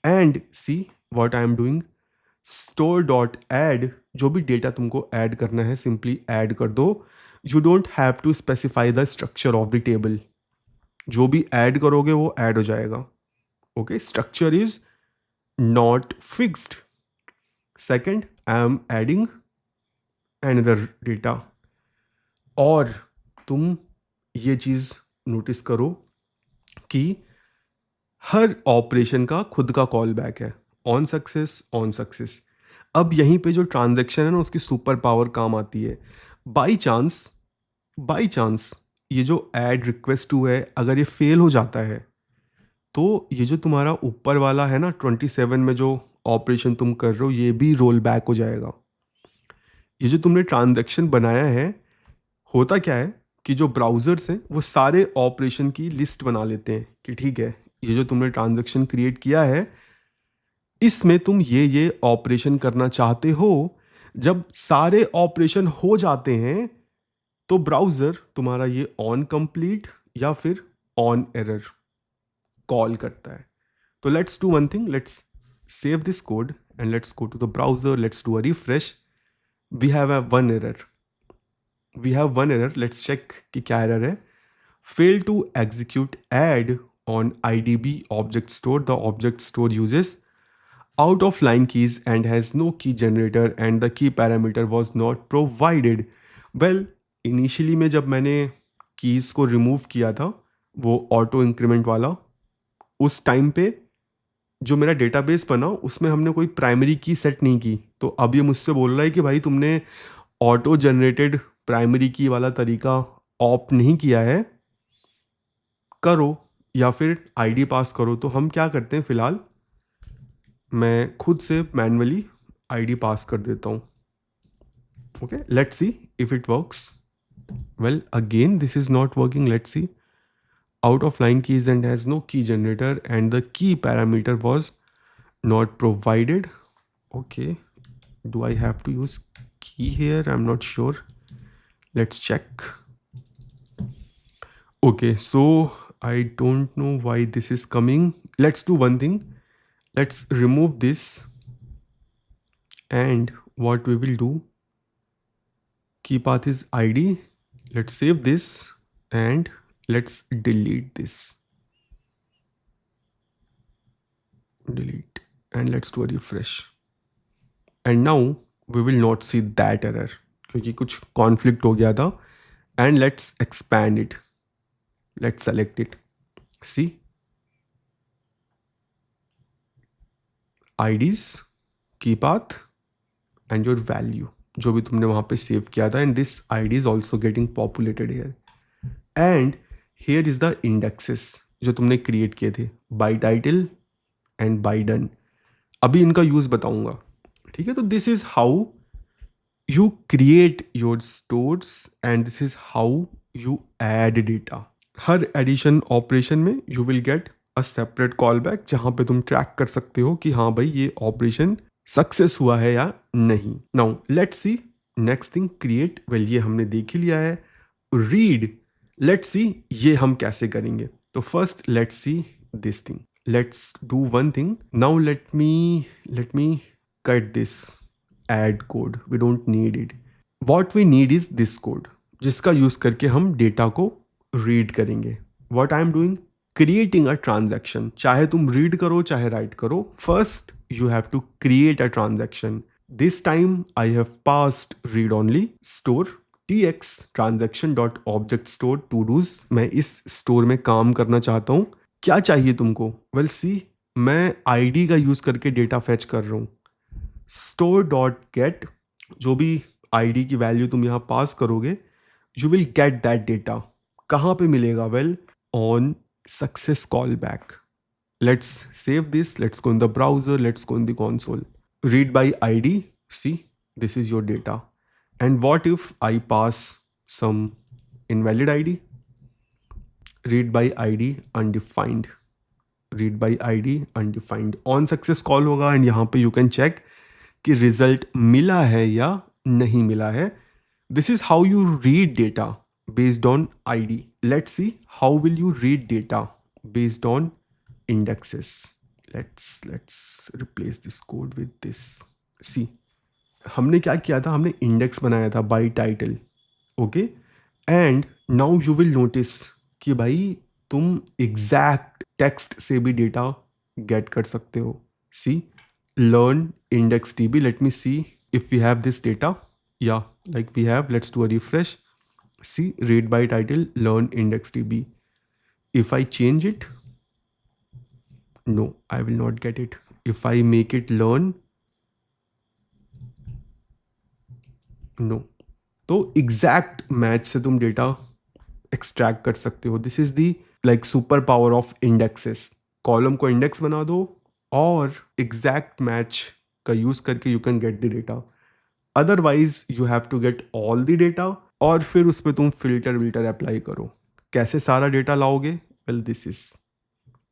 Speaker 1: and see what I am doing, store dot add, जो भी डेटा तुमको ऐड करना है सिंपली ऐड कर दो. You don't have to specify the structure of the table. जो भी ऐड करोगे वो ऐड हो जाएगा. Okay, structure is not fixed. Second, I am adding another data. और तुम ये चीज़ नोटिस करो कि हर ऑपरेशन का खुद का कॉल बैक है. On success, on success. अब यहीं पे जो ट्रांजैक्शन है ना उसकी सुपर पावर काम आती है. बाई चांस ये जो ऐड रिक्वेस्ट टू है अगर ये फेल हो जाता है तो ये जो तुम्हारा ऊपर वाला है ना 27 में जो ऑपरेशन तुम कर रहे हो ये भी रोल बैक हो जाएगा. ये जो तुमने ट्रांजैक्शन बनाया है, होता क्या है कि जो ब्राउज़र्स हैं वो सारे ऑपरेशन की लिस्ट बना लेते हैं कि ठीक है ये जो तुमने ट्रांजैक्शन क्रिएट किया है इसमें तुम ये ऑपरेशन करना चाहते हो. जब सारे ऑपरेशन हो जाते हैं तो ब्राउज़र तुम्हारा ये ऑन कंप्लीट या फिर ऑन एरर कॉल करता है. तो let's do one thing, let's save this code and let's go to the browser, let's do a refresh. We have one error. Let's check कि क्या एरर है. Fail to execute add on IDB object store. The object store uses out of line keys and has no key generator and the key parameter was not provided. Well, initially में जब मैंने keys को remove किया था वो auto increment वाला, उस time पे जो मेरा डेटाबेस बना उसमें हमने कोई प्राइमरी की सेट नहीं की. तो अब ये मुझसे बोल रहा है कि भाई तुमने ऑटो जनरेटेड प्राइमरी की वाला तरीका ऑप्ट नहीं किया है, करो या फिर आईडी पास करो. तो हम क्या करते हैं, फ़िलहाल मैं खुद से मैन्युअली आईडी पास कर देता हूँ. Okay, let's see if it works. Well, again this is not working. Let's see. out of line keys and has no key generator and the key parameter was not provided. Okay, do I have to use key here? I'm not sure. Let's check. Okay, so I don't know why this is coming. Let's do one thing. Let's remove this and what we will do, key path is id. Let's save this and let's delete this. Delete and let's do a refresh. And now we will not see that error क्योंकि कुछ conflict हो गया था. And let's expand it. Let's select it. See, IDs, key path and your value जो भी तुमने वहाँ पे सेव किया था. And this ID is also getting populated here. And here is the indexes जो तुमने क्रिएट किए थे, by title and by done. अभी इनका यूज़ बताऊंगा, ठीक है. तो this is how you create your stores and this is how you add data. हर एडिशन ऑपरेशन में you will get a separate callback जहाँ पे तुम ट्रैक कर सकते हो कि हाँ भाई ये ऑपरेशन सक्सेस हुआ है या नहीं. Now let's C next thing, create. Well, ये हमने देख ही लिया है. रीड, लेट्स सी ये हम कैसे करेंगे. तो first let's see this thing. Let's do one thing. Now let me cut this add code. We don't need it. What we need is this code जिसका यूज करके हम डेटा को रीड करेंगे. What I am doing, creating a transaction. चाहे तुम read करो चाहे राइट करो, first you have to create a transaction. This time I have passed read only store tx transaction dot object store to dos. मैं इस store में काम करना चाहता हूँ. क्या चाहिए तुमको? वेल सी, मैं id का यूज़ करके डेटा फैच कर रहा हूँ. store dot get, जो भी id की वैल्यू तुम यहाँ पास करोगे you will get that data. कहाँ पे मिलेगा? Well, on success callback. Let's save this. Let's go in the browser. Let's go in the console. Read by ID. See, this is your data. And what if I pass some invalid ID? Read by ID undefined. Read by ID undefined. On success call होगा and यहाँ पे you can check कि result मिला है या नहीं मिला है. This is how you read data based on ID. Let's see how will you read data based on indexes. Let's replace this code with this. See, हमने क्या किया था, हमने इंडेक्स बनाया था by title, okay. And now you will notice कि भाई तुम एग्जैक्ट टेक्स्ट से भी डेटा गेट कर सकते हो। सी, learn index db. Let me see if we have this data. Yeah, like we have. Let's do a refresh. See, read by title, learn index db. If I change it, no, I will not get it. If I make it learn, no. तो exact match से तुम data extract कर सकते हो। This is the like super power of indexes. Column को index बना दो और एग्जैक्ट मैच का यूज करके you can get the data. Otherwise you have to get all the data और फिर उस पर तुम फिल्टर विल्टर अप्लाई करो। कैसे सारा डेटा लाओगे? Well, this is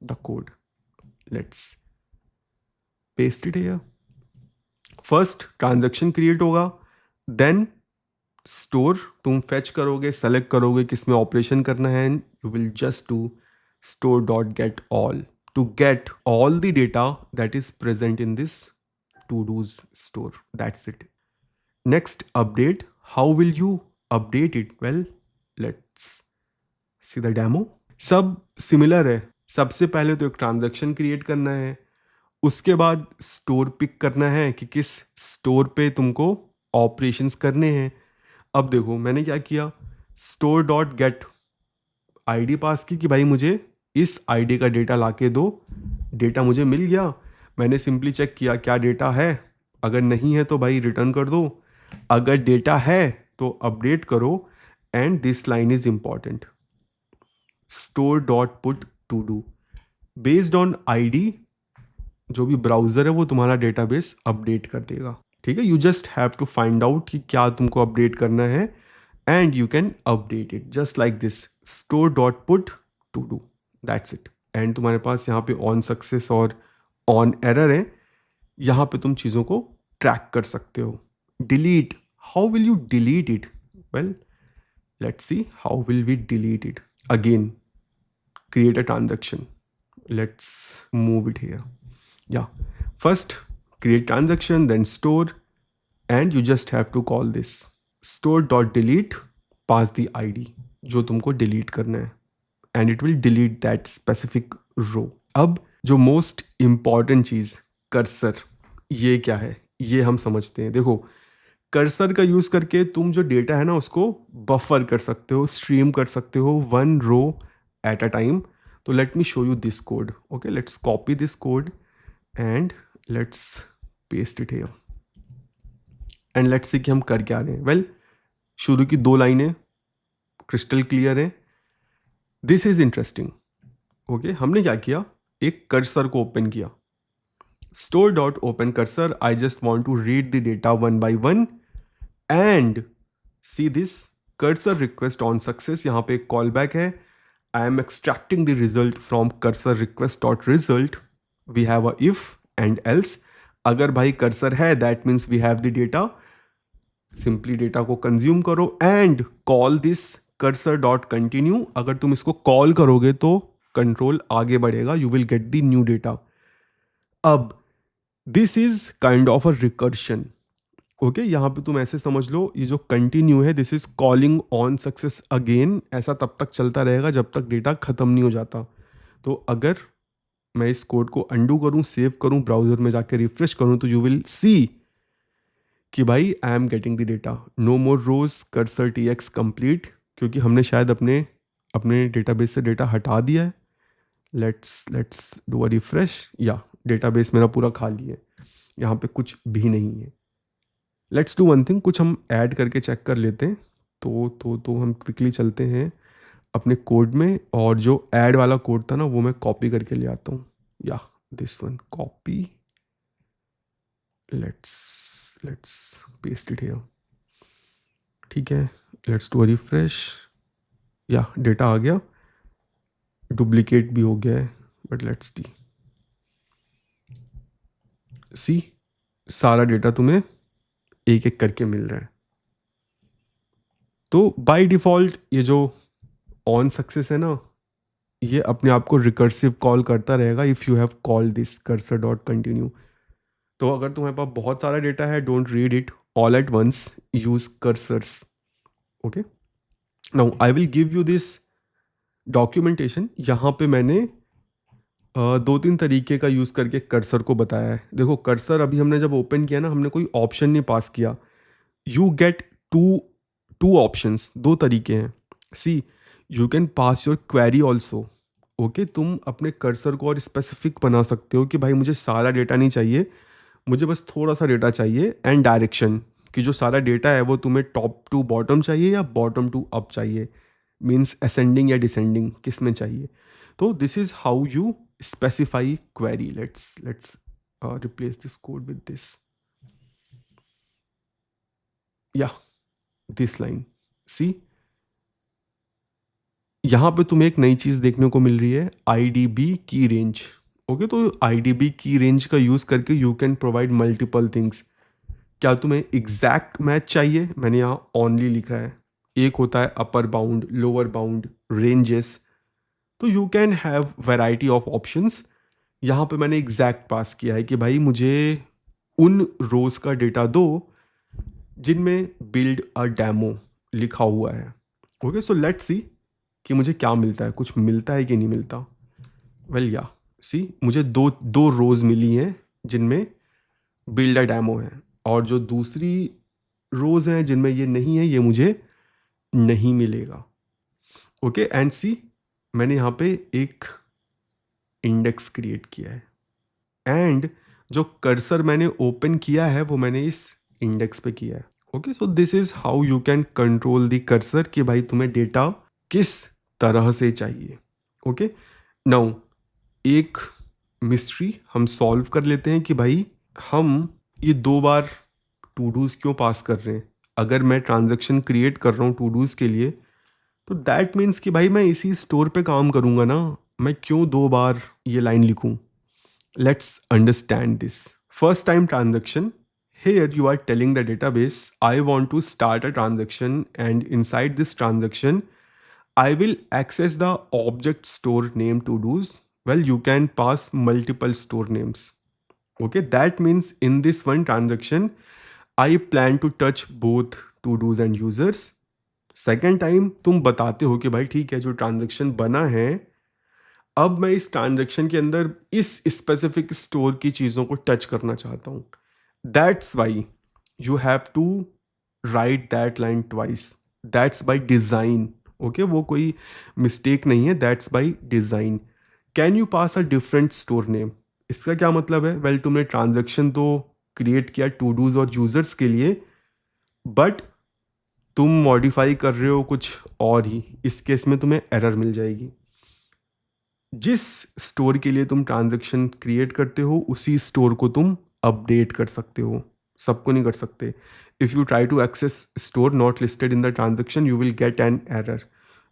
Speaker 1: the code. Let's paste it here. First transaction create होगा, देन स्टोर तुम फेच करोगे, सेलेक्ट करोगे किस में ऑपरेशन करना है, and you will just do store dot get all to get all the data that is present in this todos store. That's it. Next, update. How will you update it? Well, let's see the demo. सब similar है। सबसे पहले तो एक transaction create करना है, उसके बाद स्टोर पिक करना है कि किस स्टोर पे तुमको ऑपरेशंस करने हैं। अब देखो मैंने क्या किया, स्टोर डॉट गेट आईडी पास की कि भाई मुझे इस आईडी का डेटा लाके दो। डेटा मुझे मिल गया। मैंने सिंपली चेक किया क्या डेटा है, अगर नहीं है तो भाई रिटर्न कर दो, अगर डेटा है तो अपडेट करो। And this line is important, store dot put todo based on ID. जो भी ब्राउजर है वो तुम्हारा डेटाबेस अपडेट कर देगा। ठीक है, you just have to find out कि क्या तुमको अपडेट करना है and you can update it just like this, store dot put todo. That's it. And तुम्हारे पास यहाँ पे ऑन सक्सेस और ऑन एरर है, यहाँ पे तुम चीज़ों को ट्रैक कर सकते हो। Delete, how will you delete it? Well, let's see how will we delete it. Again, create a transaction. Let's move it here. Yeah, first create transaction, then store, and you just have to call this store.delete, pass the id जो तुमको delete करना है, and it will delete that specific row. अब जो most important चीज़, cursor, ये क्या है ये हम समझते हैं। देखो, कर्सर का यूज करके तुम जो डेटा है ना उसको बफर कर सकते हो, स्ट्रीम कर सकते हो, one row at a time. तो let me show you this code. Okay, let's copy this code and let's paste it here and let's see कि हम कर क्या रहे हैं। वेल, शुरू की 2 लाइनें क्रिस्टल क्लियर है। This is interesting. ओके, हमने क्या किया, एक कर्सर को ओपन किया, store dot open cursor. I just want to read the data one by one and see this cursor request on success. यहाँ पे एक callback है. I am extracting the result from cursor request dot result. We have a if and else. अगर भाई cursor है that means we have the data. Simply data को consume करो and call this cursor dot continue. अगर तुम इसको call करोगे तो control आगे बढ़ेगा. You will get the new data. अब this is kind of a recursion. Okay, यहाँ पे तुम ऐसे समझ लो, ये जो कंटिन्यू है this is calling on success again. ऐसा तब तक चलता रहेगा जब तक डेटा खत्म नहीं हो जाता। तो अगर मैं इस कोड को अंडू करूँ, सेव करूँ, ब्राउजर में जाकर रिफ्रेश करूँ, तो यू विल सी कि भाई I am getting the data. No more rows cursor tx complete, क्योंकि हमने शायद अपने डेटाबेस से डेटा हटा दिया है। Let's do a refresh. या डेटाबेस मेरा पूरा खाली है, यहाँ पे कुछ भी नहीं है। लेट्स डू वन थिंग, कुछ हम ऐड करके चेक कर लेते हैं। तो हम क्विकली चलते हैं अपने कोड में, और जो ऐड वाला कोड था ना वो मैं कॉपी करके ले आता हूँ। या this one, copy, let's paste it here. ठीक है, लेट्स डू अ रिफ्रेश। या डेटा आ गया, डुप्लीकेट भी हो गया है, बट लेट्स सी सारा डेटा तुम्हें एक एक करके मिल रहा है। तो बाय डिफॉल्ट ये जो ऑन सक्सेस है ना, ये अपने आप को रिकर्सिव कॉल करता रहेगा if you have call this cursor dot continue. तो अगर तुम्हारे पास बहुत सारा डेटा है, don't read it all at once, use cursors. Okay, now I will give you this documentation. यहाँ पे मैंने 2-3 तरीके का यूज़ करके कर्सर को बताया है। देखो कर्सर अभी हमने जब ओपन किया ना, हमने कोई ऑप्शन नहीं पास किया। You get to two options, 2 तरीके हैं। See, you can pass your query also. Okay, तुम अपने कर्सर को और स्पेसिफिक बना सकते हो कि भाई मुझे सारा डेटा नहीं चाहिए, मुझे बस थोड़ा सा डेटा चाहिए, एंड डायरेक्शन कि जो सारा डेटा है वो तुम्हें टॉप टू बॉटम चाहिए या बॉटम टू अप चाहिए, मीन्स असेंडिंग या डिसेंडिंग किस में चाहिए। तो this is how you specify query. Let's replace this code with this, या दिस लाइन। सी, यहाँ पे तुम्हें एक नई चीज़ देखने को मिल रही है, IDB की रेंज। ओके, तो IDB की रेंज का यूज़ करके you can provide multiple things. क्या तुम्हें एग्जैक्ट मैच चाहिए? मैंने यहाँ ओनली लिखा है। एक होता है upper bound, lower bound, ranges. तो you can have variety of options. यहाँ पे मैंने एग्जैक्ट पास किया है कि भाई मुझे उन रोज का डेटा दो जिनमें बिल्ड अ डेमो लिखा हुआ है। ओके, सो लेट्स सी कि मुझे क्या मिलता है, कुछ मिलता है कि नहीं मिलता। वेल या सी, मुझे दो रोज मिली हैं जिनमें बिल्ड अ डेमो है, और जो दूसरी रोज हैं जिनमें ये नहीं है, ये मुझे नहीं मिलेगा। ओके, एंड सी, मैंने यहाँ पे एक इंडेक्स क्रिएट किया है, एंड जो कर्सर मैंने ओपन किया है वो मैंने इस इंडेक्स पे किया है। Okay, so this is how you can control the cursor कि भाई तुम्हें डेटा किस तरह से चाहिए। ओके, नाउ एक मिस्ट्री हम सॉल्व कर लेते हैं कि भाई हम ये 2 बार टू डूज क्यों पास कर रहे हैं। अगर मैं ट्रांजैक्शन क्रिएट कर रहा हूँ टू डूज के लिए, तो दैट मीन्स कि भाई मैं इसी स्टोर पे काम करूँगा ना, मैं क्यों 2 बार ये लाइन लिखूँ। Let's understand this. First time transaction, here you are telling the database I want to start a transaction, and inside this transaction I will access the object store name to do's. Well, you can pass multiple store names. Okay, that means in this one transaction I plan to touch both to do's and users. Second time तुम बताते हो कि भाई ठीक है, जो transaction बना है, अब मैं इस ट्रांजेक्शन के अंदर इस स्पेसिफिक स्टोर की चीज़ों को टच करना चाहता हूँ। That's why you have to write that line twice. That's by design. Okay, वो कोई मिस्टेक नहीं है, that's by design. Can you pass a different store name? इसका क्या मतलब है? वेल, तुमने ट्रांजेक्शन तो क्रिएट किया टू डूज और यूजर्स के लिए, बट तुम मॉडिफाई कर रहे हो कुछ और ही। इस केस में तुम्हें एरर मिल जाएगी। जिस स्टोर के लिए तुम ट्रांजैक्शन क्रिएट करते हो उसी स्टोर को तुम अपडेट कर सकते हो, सबको नहीं कर सकते। If you try to access store not listed in the transaction, you will get an error,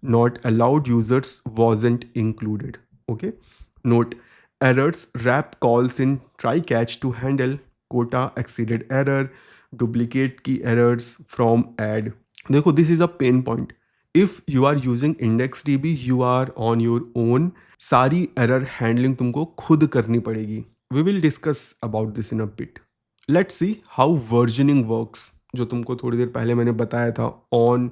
Speaker 1: not allowed users wasn't included. Okay, note, errors wrap calls in try catch to handle quota exceeded error, duplicate key errors from add। देखो, this is a pain point. If you are using index DB, you are on your own. सारी error handling तुमको खुद करनी पड़ेगी। We will discuss about this in a bit. Let's see how versioning works, जो तुमको थोड़ी देर पहले मैंने बताया था, on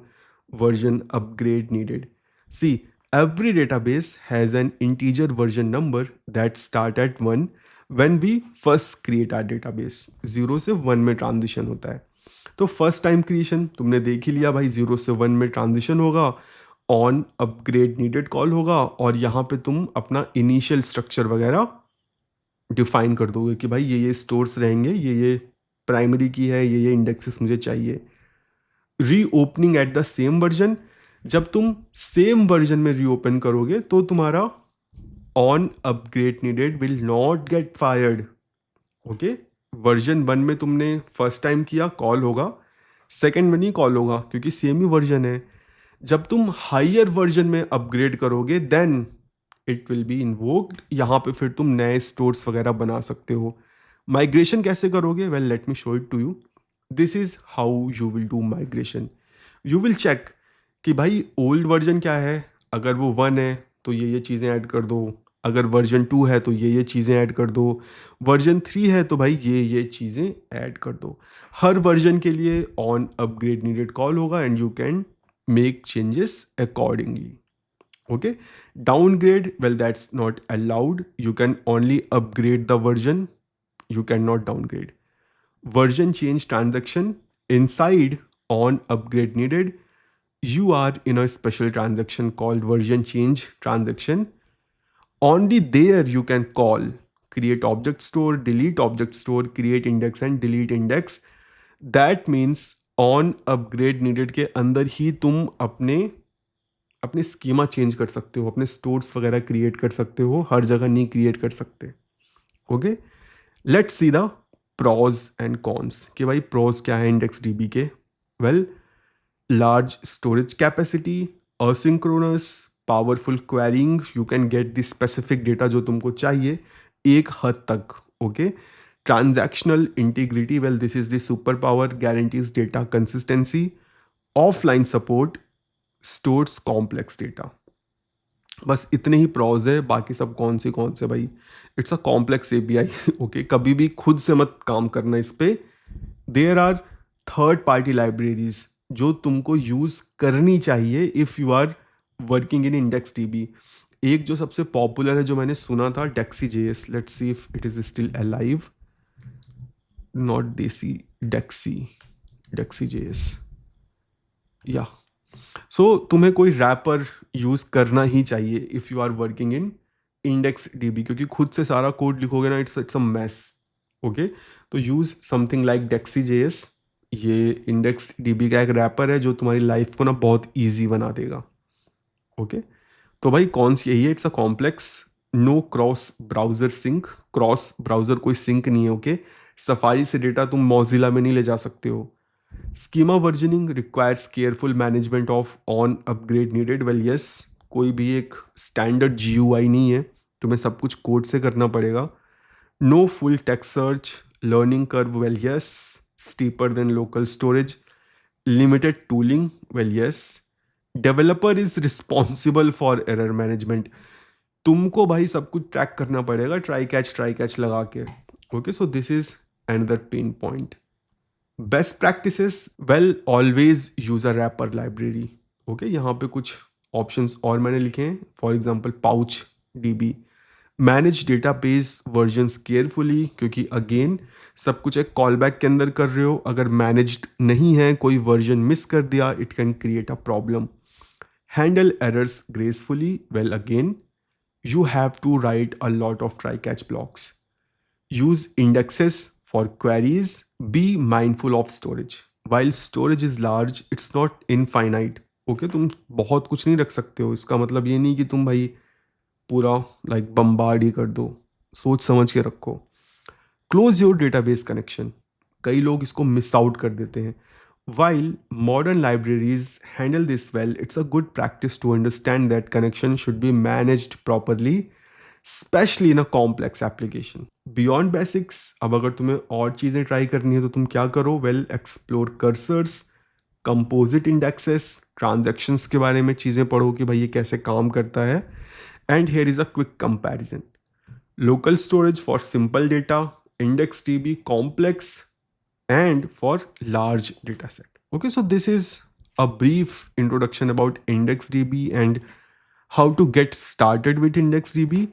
Speaker 1: version upgrade needed. See, every database has an integer version number that start at 1 when we first create our database। 0 से 1 में ट्रांजिशन होता है। तो फर्स्ट टाइम क्रिएशन तुमने देख ही लिया भाई, 0 से 1 में ट्रांजिशन होगा, ऑन अपग्रेड नीडेड कॉल होगा, और यहाँ पे तुम अपना इनिशियल स्ट्रक्चर वगैरह डिफाइन कर दोगे कि भाई ये स्टोर्स रहेंगे, ये प्राइमरी की है, ये इंडेक्सेस मुझे चाहिए। Reopening at the same version, जब तुम सेम वर्जन में रीओपन करोगे तो तुम्हारा on upgrade needed will not get fired. Okay, version 1 में तुमने फर्स्ट टाइम किया, कॉल होगा, सेकेंड में नहीं कॉल होगा क्योंकि सेम ही वर्जन है। जब तुम हायर वर्जन में अपग्रेड करोगे then it will be invoked. यहाँ पे फिर तुम नए स्टोर्स वगैरह बना सकते हो। माइग्रेशन कैसे करोगे? Well, let me show it to you. This is how you will do migration. You will check कि भाई ओल्ड वर्जन क्या है। अगर वो 1 है तो ये चीज़ें ऐड कर दो, अगर वर्जन 2 है तो ये चीज़ें ऐड कर दो, वर्जन 3 है तो भाई ये चीज़ें ऐड कर दो। हर वर्जन के लिए ऑन अपग्रेड नीडेड कॉल होगा and you can make changes accordingly. Okay, downgrade, well that's not allowed, you can only upgrade the version, you cannot downgrade. Version change transaction inside on upgrade needed. You are in a special transaction called version change transaction. Only there you can call create object store, delete object store, create index and delete index. That means on upgrade needed के अंदर ही तुम अपने schema change कर सकते हो, अपने stores वगैरह create कर सकते हो, हर जगह नहीं क्रिएट कर सकते। Okay, let's see the pros and cons कि भाई प्रॉज क्या है इंडेक्स डीबी के। Well, large storage capacity, asynchronous, powerful quarrying, you can get the specific data जो तुमको चाहिए एक हद तक। Okay, transactional integrity, well this is the super power, guarantees data consistency, offline support, stores complex data. बस इतने ही pros है, बाकी सब कौन से भाई, it's a complex API. Okay, कभी भी खुद से मत काम करना इस पे। There are third party libraries जो तुमको यूज करनी चाहिए if you are working in index DB. एक जो सबसे पॉपुलर है जो मैंने सुना था, Dexie JS, let's see if it is still alive, not desi, Dexie JS, या सो तुम्हें कोई रैपर यूज करना ही चाहिए if you are working in index DB, क्योंकि खुद से सारा कोड लिखोगे ना, इट्स अ मैस। ओके, तो use something like Dexie JS. ये इंडेक्स डीबी का एक रैपर है जो तुम्हारी लाइफ को ना बहुत ईजी बना देगा। ओके, तो भाई कौन सी यही है, it's a complex, no cross browser sync, cross browser कोई सिंक नहीं है। ओके, सफारी से डेटा तुम मौजिला में नहीं ले जा सकते हो। Schema versioning requires careful management of on upgrade needed, well yes, कोई भी एक स्टैंडर्ड जीयूआई नहीं है, तुम्हें सब कुछ कोड से करना पड़ेगा। No full text search, learning curve, well yes, steeper than local storage, limited tooling, well yes, developer is responsible for error management. तुमको भाई सब कुछ ट्रैक करना पड़ेगा ट्राई कैच लगा के। Okay, so this is another pain point. Best practices, well always use a rapper library. Okay, यहाँ पे कुछ ऑप्शंस और मैंने लिखे हैं, for example pouch dB, manage database versions carefully, क्योंकि अगेन सब कुछ एक कॉल बैक के अंदर कर रहे हो, अगर मैनेज्ड नहीं है, कोई वर्जन मिस कर दिया, it can create a problem. Handle errors gracefully, well again you have to write a lot of try catch blocks. Use indexes for queries. Be mindful of storage. While storage is large, it's not infinite. Okay, तुम बहुत कुछ नहीं रख सकते हो, इसका मतलब ये नहीं कि तुम भाई पूरा लाइक बम्बार्ड ही कर दो, सोच समझ के रखो। क्लोज योर डेटाबेस कनेक्शन, कई लोग इसको मिस आउट कर देते हैं। While modern libraries handle this well, it's a good practice to understand that connection should be managed properly, especially in a complex application. Beyond basics, अब अगर तुम्हें और चीज़ें ट्राई करनी है तो तुम क्या करो, well explore cursors, composite indexes, transactions के बारे में चीज़ें पढ़ो कि भाई ये कैसे काम करता है। And here is a quick comparison, local storage for simple data, index dB complex, and for large data set. Okay, so this is a brief introduction about IndexDB and how to get started with IndexDB.